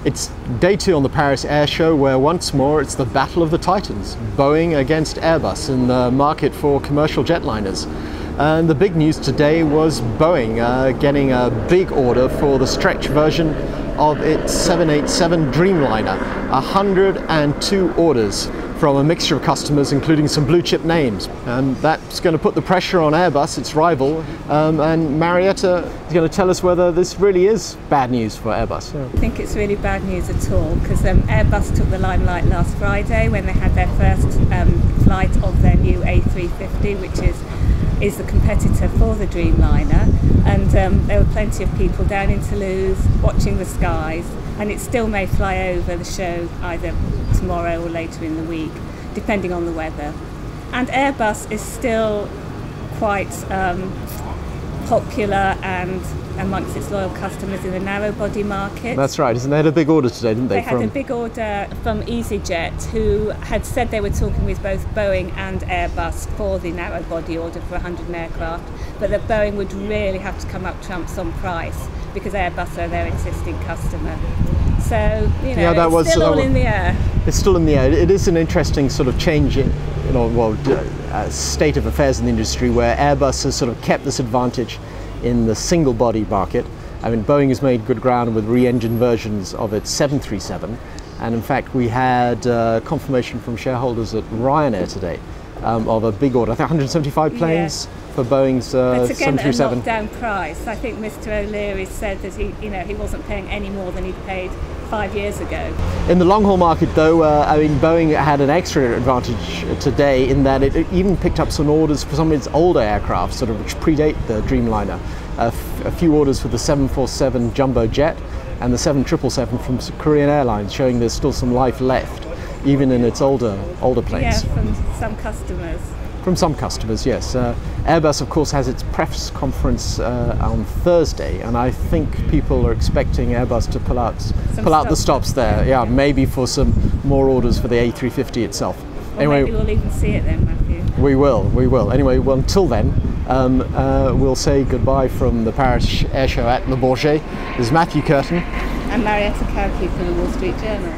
It's day 2 on the Paris Air Show, where once more it's the battle of the titans, Boeing against Airbus in the market for commercial jetliners. And the big news today was Boeing getting a big order for the stretch version of its 787 Dreamliner. 102 orders from a mixture of customers, including some blue chip names. And that's going to put the pressure on Airbus, its rival. And Marietta is going to tell us whether this really is bad news for Airbus. I think it's really bad news at all, because Airbus took the limelight last Friday when they had their first flight of their new A350, which is the competitor for the Dreamliner, and there were plenty of people down in Toulouse watching the skies, and it still may fly over the show either tomorrow or later in the week, depending on the weather. And Airbus is still quite popular and amongst its loyal customers in the narrow body market. That's right, isn't they had a big order today, didn't they? They had a big order from EasyJet, who had said they were talking with both Boeing and Airbus for the narrow body order for 100 aircraft, but that Boeing would really have to come up trumps on price because Airbus are their existing customer. So, you know, yeah, it's still all in the air. It's still in the air. It is an interesting sort of change in, state of affairs in the industry, where Airbus has sort of kept this advantage in the single body market. I mean, Boeing has made good ground with re-engined versions of its 737, and in fact we had confirmation from shareholders at Ryanair today of a big order. I think 175 planes for Boeing's 737. But again, a knockdown price. I think Mr. O'Leary said that he wasn't paying any more than he'd paid 5 years ago. In the long-haul market, though, I mean, Boeing had an extra advantage today in that it even picked up some orders for some of its older aircraft, sort of which predate the Dreamliner. A few orders for the 747 jumbo jet and the 777 from Korean Airlines, showing there's still some life left, even in its older planes. Yeah, from some customers. From some customers, yes. Airbus, of course, has its press conference on Thursday, and I think people are expecting Airbus to pull out the stops there. Yeah, maybe for some more orders for the A350 itself. Or anyway, maybe we'll even see it then, Matthew. We will. Anyway, well, until then, we'll say goodbye from the Paris Air Show at Le Bourget. This is Matthew Curtin and Marietta Cauchi from the Wall Street Journal.